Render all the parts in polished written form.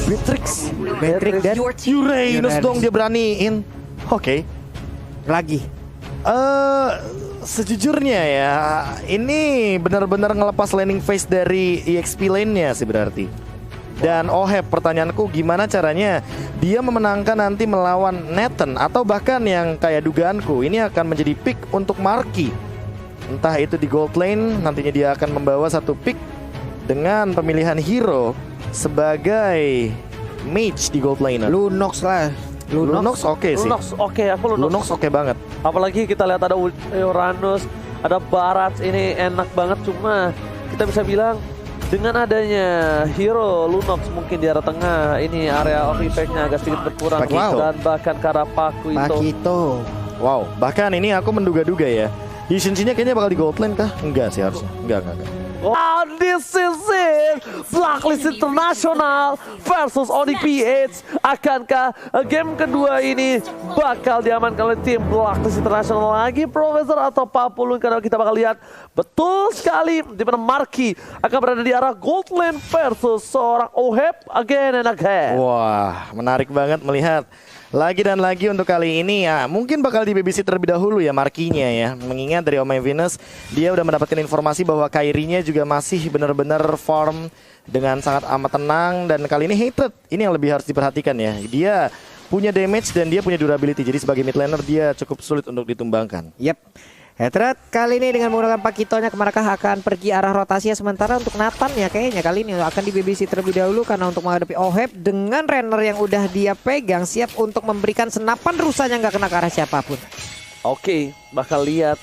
Beatrix dan Uranus dong dia beraniin. Oke. lagi. Sejujurnya ya, ini benar-benar ngelepas landing phase dari EXP lane-nya sih berarti. Dan Oheb, pertanyaanku gimana caranya dia memenangkan nanti melawan Nathan, atau bahkan yang kayak dugaanku ini akan menjadi pick untuk Marky. Entah itu di gold lane, nantinya dia akan membawa satu pick dengan pemilihan hero sebagai mage di gold lane. Lunox lah. Lunox oke sih. Lunox oke, aku Lunox oke banget. Apalagi kita lihat ada Uranus, ada Barats, ini enak banget. Cuma kita bisa bilang dengan adanya hero Lunox mungkin di arah tengah, ini area of impact-nya agak sedikit berkurang. Pakito. Dan bahkan Karapaku itu. Pakito. Wow, bahkan ini aku menduga-duga ya, Yushin-nya kayaknya bakal di gold lane kah? Enggak sih harusnya. Enggak. Oh, this is it. Blacklist International versus Onyx PH. Akankah game kedua ini bakal diamankan oleh tim Blacklist International lagi, Profesor, atau Papulun? Karena kita bakal lihat betul sekali di mana Marky akan berada di arah gold lane versus seorang Oheb again and again. Wah, menarik banget melihat lagi dan lagi untuk kali ini ya. Mungkin bakal di babysit terlebih dahulu ya Markinya ya. Mengingat dari Omai Venus, dia udah mendapatkan informasi bahwa Kairinya juga masih benar-benar farm dengan sangat amat tenang. Dan kali ini Hatred, ini yang lebih harus diperhatikan ya. Dia punya damage dan dia punya durability. Jadi sebagai mid laner dia cukup sulit untuk ditumbangkan. Yep. Hatred kali ini dengan menggunakan Pakitonya mereka akan pergi arah rotasi, sementara untuk Nathan ya kayaknya kali ini akan di BBC terlebih dahulu karena untuk menghadapi Oheb dengan Renner yang udah dia pegang siap untuk memberikan senapan rusanya nggak kena ke arah siapapun. Oke, bakal lihat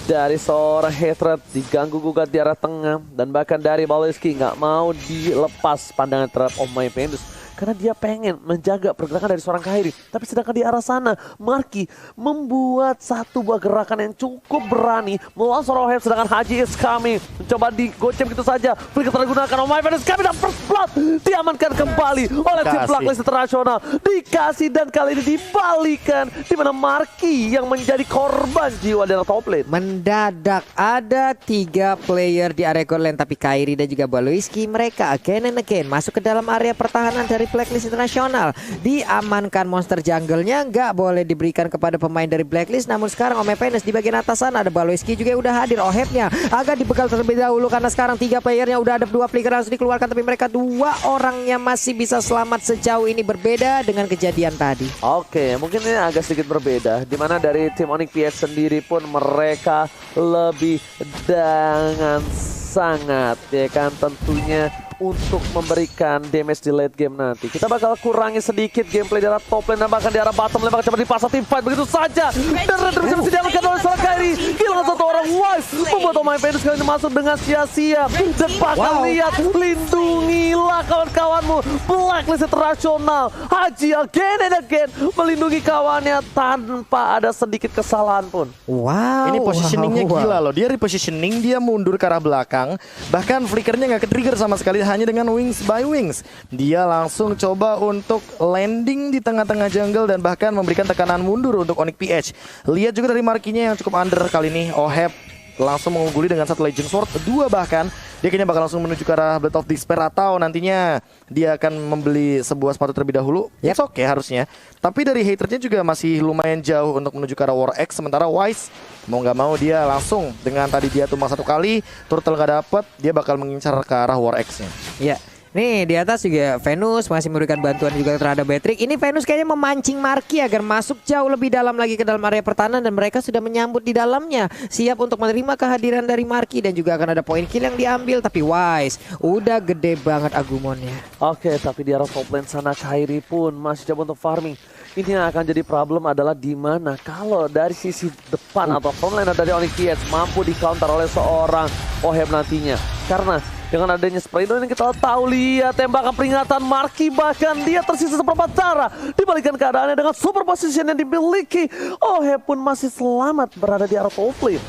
dari seorang Hatred diganggu gugat di arah tengah, dan bahkan dari Baleski nggak mau dilepas pandangan terhadap Omai Venus karena dia pengen menjaga pergerakan dari seorang Kairi. Tapi sedangkan di arah sana Marky membuat satu buah gerakan yang cukup berani melawan seorang Oheb, sedangkan Haji is coming mencoba digocem gitu saja. Flicker tergunakan, Omai Venus kami dan first blood diamankan kembali oleh tim Blacklist International. Dikasih dan kali ini dibalikan, di mana Marky yang menjadi korban jiwa dari top lane. Mendadak ada 3 player di area gold lane, tapi Kairi dan juga Baloiski mereka again and again masuk ke dalam area pertahanan dari Blacklist International. Diamankan monster jungle-nya, nggak boleh diberikan kepada pemain dari Blacklist. Namun sekarang Omai Venus di bagian atas sana ada Baloiski juga udah hadir. Ohebnya agak dibegal terlebih dahulu karena sekarang 3 playernya udah ada 2 flicker langsung dikeluarkan, tapi mereka 2 orangnya masih bisa selamat sejauh ini, berbeda dengan kejadian tadi. Oke, mungkin ini agak sedikit berbeda, dimana dari tim Onyx PX sendiri pun mereka lebih dengan sangat ya kan tentunya untuk memberikan damage di late game nanti. Kita bakal kurangi sedikit gameplay di arah top lane dan bahkan di arah bottom lane, bakal coba dipasang tim fight begitu saja. Dan Redder bisa diamankan oleh seorang Kairi. Kehilangan satu orang Wise, membuat Omai Venus kali ini masuk dengan sia-sia. Dan bakal lihat, lindungilah kawan-kawanmu. Blacklist International, Haji again and again melindungi kawannya tanpa ada sedikit kesalahan pun. Wow. Ini positioningnya gila loh. Dia repositioning, dia mundur ke arah belakang. Bahkan flickernya nggak ke-trigger sama sekali, hanya dengan wings by wings. Dia langsung coba untuk landing di tengah-tengah jungle dan bahkan memberikan tekanan mundur untuk Onyx PH. Lihat juga dari markinya yang cukup under kali ini. Oheb langsung mengungguli dengan 1 Legend Sword, 2 bahkan. Dia kayaknya bakal langsung menuju ke arah Blade of Despair, atau nantinya dia akan membeli sebuah sepatu terlebih dahulu. It's okay harusnya. Tapi dari Hatrednya juga masih lumayan jauh untuk menuju ke arah War X. Sementara Wise mau nggak mau dia langsung dengan tadi dia tumbang 1 kali, turtle nggak dapet, dia bakal mengincar ke arah War X-nya. Ya. Nih di atas juga Venus masih memberikan bantuan juga terhadap Beatrix. Ini Venus kayaknya memancing Marky agar masuk jauh lebih dalam lagi ke dalam area pertahanan, dan mereka sudah menyambut di dalamnya, siap untuk menerima kehadiran dari Marky, dan juga akan ada poin kill yang diambil. Tapi Wise udah gede banget Agumonnya. Oke, tapi di arah top lane sana Kairi pun masih coba untuk farming. Ini yang akan jadi problem adalah di mana kalau dari sisi depan atau front line dari Onyx PX mampu di counter oleh seorang Oheb nantinya. Karena dengan adanya spray yang kita tahu, lihat tembakan peringatan Marky, bahkan dia tersisa seperempat darah. Dibalikan keadaannya dengan super position yang dimiliki, Oheb pun masih selamat berada di arah top lane.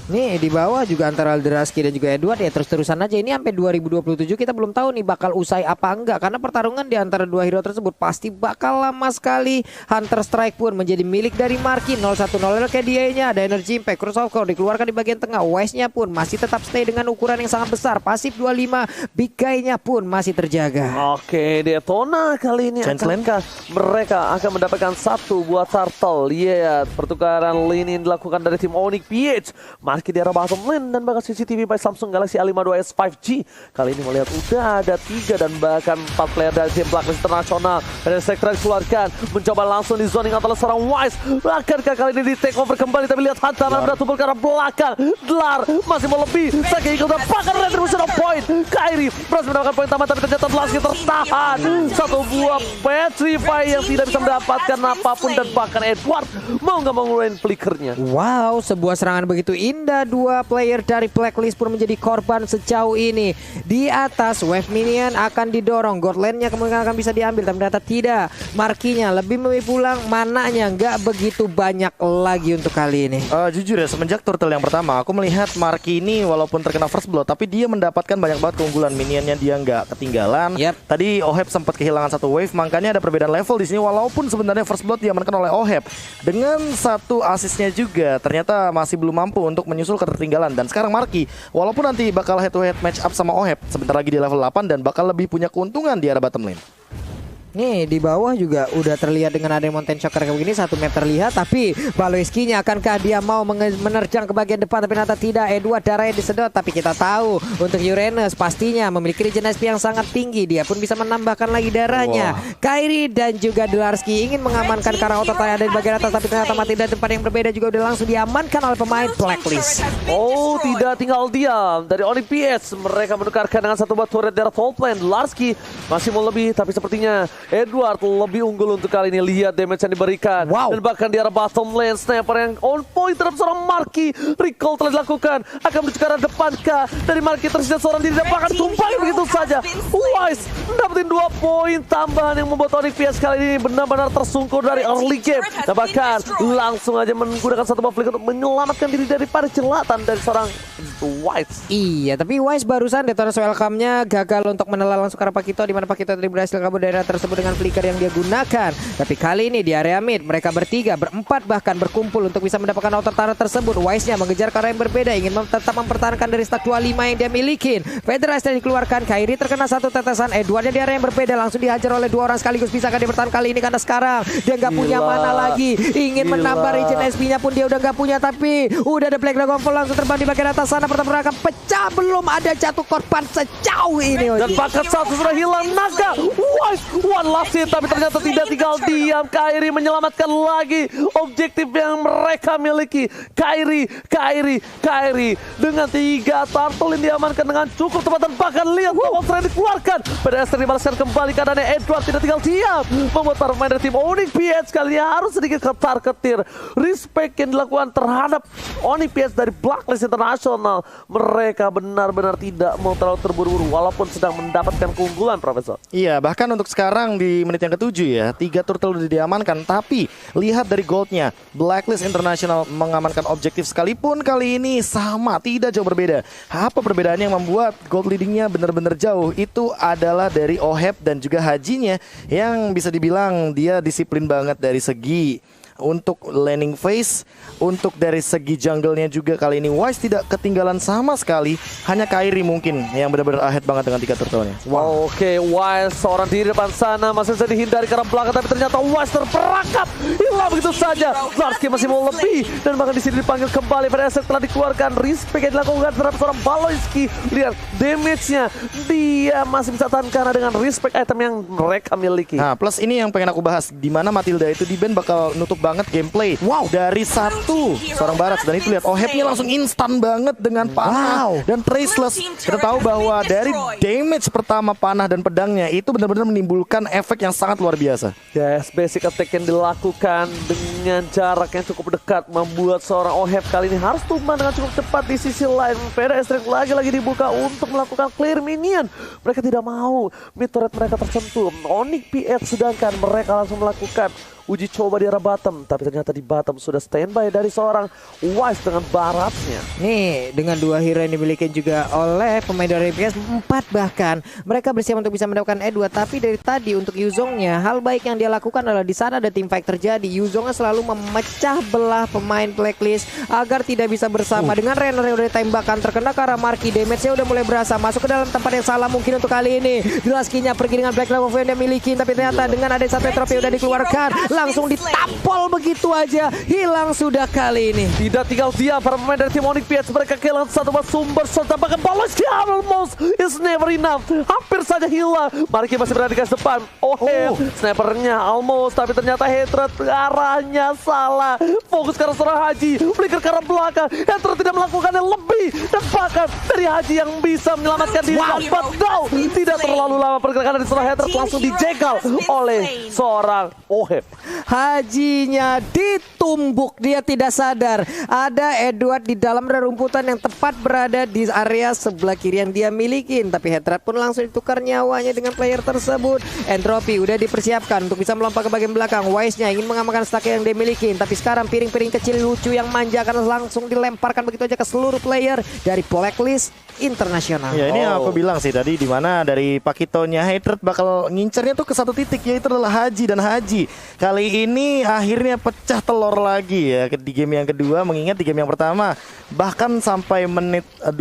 Nih di bawah juga antara Eldrazi dan juga Edward ya terus-terusan aja. Ini sampai 2027 kita belum tahu nih bakal usai apa enggak. Karena pertarungan di antara dua hero tersebut pasti bakal lama sekali. Hunter Strike pun menjadi milik dari Marky. 0-1-0 KDA-nya ada Energy Impact. Cross Core dikeluarkan di bagian tengah. Wise-nya pun masih tetap stay dengan ukuran yang sangat besar. Pasif 25. Big Guy-nya pun masih terjaga. Oke, Detona kali ini akankah mereka akan mendapatkan satu buat Turtle. Iya, pertukaran lini yang dilakukan dari tim Onyx PH. Marky di arah bottom lane dan bahkan CCTV by Samsung Galaxy A52s 5G. Kali ini melihat udah ada 3 dan bahkan 4 player dari tim Blacklist Internasional. Dan Sektor dikeluarkan, mencoba langsung di zoning antara seorang Wise. Akankah kali ini di take over kembali, tapi lihat Hantaran beratumpul ke arah belakang. Dlar masih mau lebih. Sagi ikut dan pakai retribution of point. Kairi berhasil mendapatkan poin tambahan, tapi ternyata Blaski tertahan. Satu buah Petrify yang tidak bisa mendapatkan apapun, dan bahkan Edward mau nggak mau ngeluarin flickernya. Wow, sebuah serangan begitu indah. Dua player dari Blacklist pun menjadi korban sejauh ini. Di atas wave minion akan didorong, god lane-nya kemungkinan akan bisa diambil, tapi ternyata tidak. Markinya lebih memilih pulang, mananya nggak begitu banyak lagi untuk kali ini. Jujur ya, semenjak turtle yang pertama aku melihat Marky ini walaupun terkena first blood, tapi dia mendapatkan banyak banget keunggulan. Minionnya dia nggak ketinggalan. Tadi Oheb sempat kehilangan satu wave, makanya ada perbedaan level di sini. Walaupun sebenarnya first blood diamankan oleh Oheb dengan satu asisnya juga, ternyata masih belum mampu untuk menyusul ketertinggalan. Dan sekarang Marky walaupun nanti bakal head to head match up sama Oheb sebentar lagi di level 8 dan bakal lebih punya keuntungan di arah bottom lane. Nih di bawah juga udah terlihat dengan ada Mountain Shocker kayak begini, 1 map terlihat, tapi Baloiski-nya akankah dia mau menerjang ke bagian depan, tapi ternyata tidak. Edward darahnya disedot, tapi kita tahu untuk Uranus pastinya memiliki regen SP yang sangat tinggi, dia pun bisa menambahkan lagi darahnya. Kairi dan juga Dularski ingin mengamankan karena otot yang ada di bagian atas, tapi ternyata mati dari tempat yang berbeda juga udah langsung diamankan oleh pemain Blacklist. Oh, tidak tinggal diam dari Onyx PS. Mereka menukarkan dengan satu buat turret dari top lane. Dularski masih mau lebih, tapi sepertinya Edward lebih unggul untuk kali ini. Lihat damage yang diberikan. Dan bahkan di arah bottom lane, sniper yang on point terhadap seorang Marky. Recall telah dilakukan. Akan menuju ke arah depan kah? Dari Marky tersisa seorang diri dan bahkan tumpahin begitu saja. Wise dapetin 2 poin tambahan yang membuat Onyx PS kali ini benar-benar tersungkur dari early game. Dan bahkan langsung aja menggunakan satu buff flicker untuk menyelamatkan diri daripada celatan dari seorang Wise. Iya, tapi Wise barusan Detona's welcome-nya gagal untuk menelan langsung ke arah Pakito, di mana Pakito tadi berhasil kabur dari area tersebut dengan flicker yang dia gunakan. Tapi kali ini di area mid mereka bertiga, berempat bahkan berkumpul untuk bisa mendapatkan outer turret tersebut. Wise-nya mengejar ke arah yang berbeda, ingin tetap mempertahankan dari stack 25 yang dia milikin. Federasi dikeluarkan, Kairi terkena satu tetesan, Edwardnya di area yang berbeda langsung dihajar oleh 2 orang sekaligus. Bisakah dia bertahan kali ini, karena sekarang dia nggak punya mana lagi. Ingin menambah regen SP-nya pun dia udah nggak punya, tapi udah ada Black Dragon Fall langsung terbang di bagian atas sana. Pertempuran akan pecah, belum ada jatuh korban sejauh ini. Dan paket satu sudah hilang naga. Wise one last hit, tapi ternyata tidak tinggal diam. Kairi menyelamatkan lagi objektif yang mereka miliki. Kairi dengan 3 turtle yang diamankan dengan cukup tepat, dan bahkan lihat monster yang dikeluarkan. PDS dibalaskan kembali keadaannya. Edward tidak tinggal diam, membuat para pemain dari tim Onyx PH kali ini harus sedikit ketar-ketir. Respect yang dilakukan terhadap Onyx PH dari Blacklist Internasional. Mereka benar-benar tidak mau terlalu terburu-buru walaupun sedang mendapatkan keunggulan, Profesor. Iya, bahkan untuk sekarang di menit yang ke-7 ya, 3 turtle sudah diamankan. Tapi lihat dari goldnya, Blacklist International mengamankan objektif sekalipun kali ini sama, tidak jauh berbeda. Apa perbedaannya yang membuat gold leadingnya benar-benar jauh? Itu adalah dari Oheb dan juga Hajinya, yang bisa dibilang dia disiplin banget dari segi untuk laning phase, untuk dari segi jungle-nya juga kali ini Wise tidak ketinggalan sama sekali. Hanya Kairi mungkin yang benar-benar ahead banget dengan 3 turtle-nya. Oke, Wise seorang di depan sana masih bisa dihindari karena belakang, tapi ternyata Wise terperangkap, hilang begitu saja. Larski masih mau lebih, dan bahkan di sini dipanggil kembali. Pada aset telah dikeluarkan, respect yang dilakukan terhadap seorang Baloiski. Lihat damage-nya, dia masih bisa tahan karena dengan respect item yang mereka miliki. Nah, plus ini yang pengen aku bahas, di mana Matilda itu di ban bakal nutup banget gameplay. Dari seorang Barat, dan itu lihat Ohebnya langsung instan banget dengan panah dan traceless. Kita tahu bahwa dari damage pertama panah dan pedangnya itu benar-benar menimbulkan efek yang sangat luar biasa. Yes, basic attack yang dilakukan dengan jarak yang cukup dekat membuat seorang Oheb kali ini harus tumbang dengan cukup cepat. Di sisi lain, PDS lagi dibuka untuk melakukan clear minion. Mereka tidak mau mid turret mereka tersentuh. Onyx PH sedangkan mereka langsung melakukan uji coba di arah bottom, tapi ternyata di bottom sudah standby dari seorang Wise dengan baratnya. Nih, dengan 2 hero yang dimiliki juga oleh pemain dari PS 4 bahkan mereka bersiap untuk bisa mendapatkan E2. Tapi dari tadi untuk Yuzongnya, hal baik yang dia lakukan adalah di sana ada team fight terjadi. Yuzongnya selalu memecah belah pemain Blacklist agar tidak bisa bersama dengan Renner yang udah tembakan terkena ke arah Marky. Damage-nya udah mulai berasa masuk ke dalam tempat yang salah mungkin untuk kali ini. Dlasky-nya pergi dengan Black Love yang dia miliki, tapi ternyata dengan ada satu trofi udah dikeluarkan, langsung ditampol begitu aja, hilang sudah kali ini. Tidak tinggal diam para pemain dari tim Onyx PH, mereka kehilangan satu sumber shot, bahkan Baloski almost is never enough, hampir saja hilang. Marky masih berada di garis depan. Snipernya almost, tapi ternyata Hatred arahnya salah. Fokus ke arah seorang Haji, flicker ke arah belakang. Hatred tidak melakukannya lebih, dan bahkan dari Haji yang bisa menyelamatkan diri. But no, tidak terlalu lama pergerakan dari seorang Hatred, langsung dijegal oleh seorang Oheb. Hajinya ditumbuk, dia tidak sadar. Ada Edward di dalam rerumputan yang tepat berada di area sebelah kiri yang dia miliki. Tapi Hatred pun langsung ditukar nyawanya dengan player tersebut. Entropy udah dipersiapkan untuk bisa melompat ke bagian belakang. Wise-nya ingin mengamankan stack yang dia miliki. Tapi sekarang piring-piring kecil lucu yang manja akan langsung dilemparkan begitu aja ke seluruh player dari Blacklist Internasional. Ya ini aku bilang sih tadi, dimana dari Pakitonya Hatred bakal ngincernya tuh ke satu titik, yaitu adalah Haji. Dan Haji kali ini akhirnya pecah telur lagi ya di game yang kedua, mengingat di game yang pertama bahkan sampai menit 12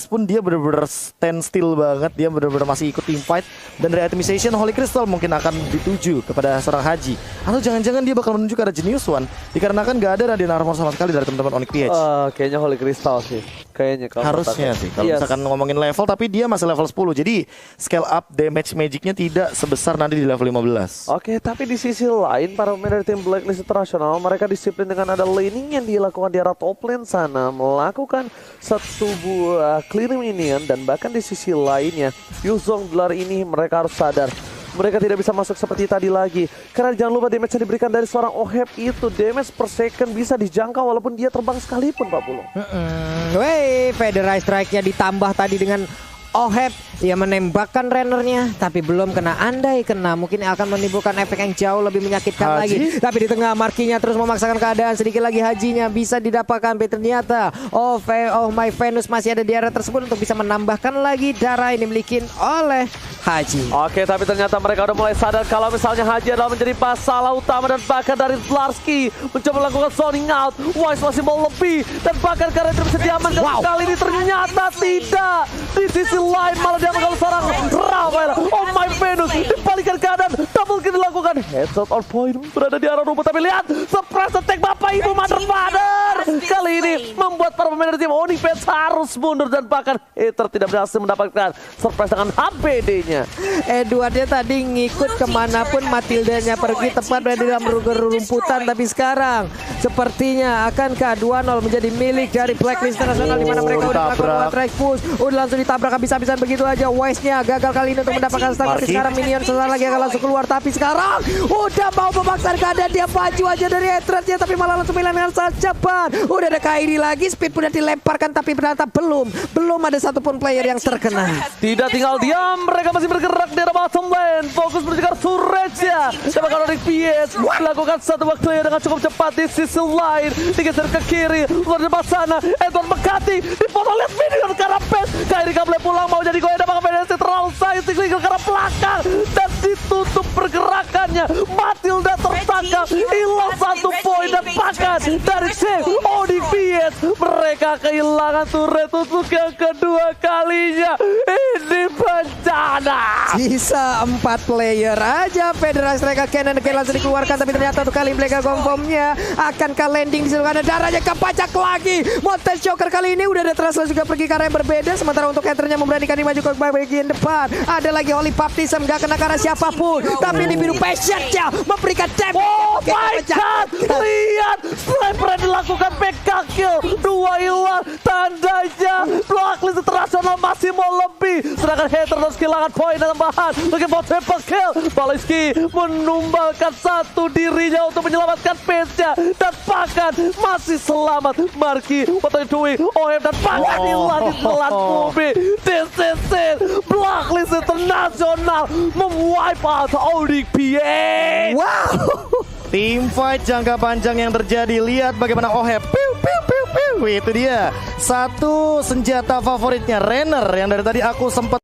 pun dia benar-benar stand still banget, dia benar-benar masih ikut team fight. Dan dari itemization Holy Crystal mungkin akan dituju kepada seorang Haji, atau jangan-jangan dia bakal menuju ke arah Genius One, dikarenakan gak ada Radiant Armor sama sekali dari teman-teman Onyx PH. Kayaknya Holy Crystal sih, kayaknya harusnya sih kalau misalkan ngomongin level, tapi dia masih level 10, jadi scale up damage magicnya tidak sebesar nanti di level 15. Oke, tapi di sisi lain para pemain dari tim Blacklist Internasional mereka disiplin dengan ada laning yang dilakukan di arah top lane sana, melakukan satu buah clearing minion. Dan bahkan di sisi lainnya Yuzong gelar ini mereka harus sadar mereka tidak bisa masuk seperti tadi lagi, karena jangan lupa damage yang diberikan dari seorang Oheb itu damage per second bisa dijangkau walaupun dia terbang sekalipun, Pak Pulo. Wey, Federal Strike-nya ditambah tadi dengan Oheb yang menembakkan Rennernya, tapi belum kena. Andai kena mungkin akan menimbulkan efek yang jauh lebih menyakitkan lagi. Tapi di tengah Markinya terus memaksakan keadaan, sedikit lagi Hajinya bisa didapatkan. Tapi ternyata Oh My Venus masih ada di area tersebut untuk bisa menambahkan lagi darah yang dimiliki oleh Haji. Oke, tapi ternyata mereka udah mulai sadar kalau misalnya Haji adalah menjadi masalah utama. Dan bahkan dari Zlarsky mencoba melakukan zoning out, Wise masih mau lebih, dan bahkan karena itu bisa diamankan. Kali ini ternyata tidak. Di sisi lain malah diamankan oleh seorang Rafael. Oh My Venus dibalikan keadaan, double kill dilakukan, headshot on point berada di arah rumput. Tapi lihat surprise attack Bapak Ibu Mother kali ini membuat para pemain dari tim Onyx PH harus mundur, dan bahkan Ether tidak berhasil mendapatkan surprise dengan HPD-nya. Edwardnya tadi ngikut kemanapun Matildanya pergi, tepat berada di dalam rumputan. Tapi sekarang sepertinya akankah 2-0 menjadi milik dari Blacklist Internasional, di mana mereka udah melakukan one track push, udah langsung ditabrak habis-habisan begitu aja. Wise-nya gagal kali ini untuk mendapatkan stun, tapi sekarang minion sesaat lagi akan langsung keluar. Tapi sekarang udah mau memaksakan keadaan, dia maju aja dari Hatred-nya, tapi malah langsung hilang dengan sangat cepat. Udah ada Kairi lagi, speed pun udah dilemparkan, tapi ternyata belum ada satupun player yang terkena. Tidak tinggal diam, mereka masih bergerak di arah bottom lane, fokus mengejar Sureja. Dan bakal Onyx PH melakukan satu buah clear dengan cukup cepat di sisi lain, digeser ke kiri, luar depan sana. Edward Mekati dipotong, lihat video ke arah base. Kairi gak boleh pulang, mau jadi goyang, dan bakal PDC terlalu sayang, tinggal ke arah belakang dan ditutup pergerakannya. Matilda tertangkap, hilang 1 poin, dan bahkan dari tim Onyx PH mereka kehilangan turret untuk yang kedua kalinya. Ini bencana. Sisa 4 player aja. Federal Strike Cannon langsung dikeluarkan, tapi ternyata untuk kali Black Confirm-nya akankah landing di situ, karena darahnya kepacak lagi. Montes Joker kali ini udah ada Trasla juga pergi ke arah yang berbeda, sementara untuk Ethernya memberanikan maju ke bagian depan. Ada lagi Holy Baptism, gak kena ke arah siapapun, tapi di biru Passion-nya memberikan damage. Oh my God, lihat sniper yang dilakukan PK kill, 2 hilang, tandanya Blacklist Internasional masih mau lebih, sedangkan Hater harus kehilangan poin tambahan. Lagi mau triple kill, Baloski menumbalkan satu dirinya untuk menyelamatkan pace-nya, dan bahkan masih selamat Marky, what are you doing? Oheb dan bahkan hilang di telan bumi. This is it, Blacklist Internasional memwipe out Onyx PH. Wow. Team fight jangka panjang yang terjadi. Lihat bagaimana Oheb. Piu, piu, piu, piu. Itu dia. Satu senjata favoritnya Renner yang dari tadi aku sempat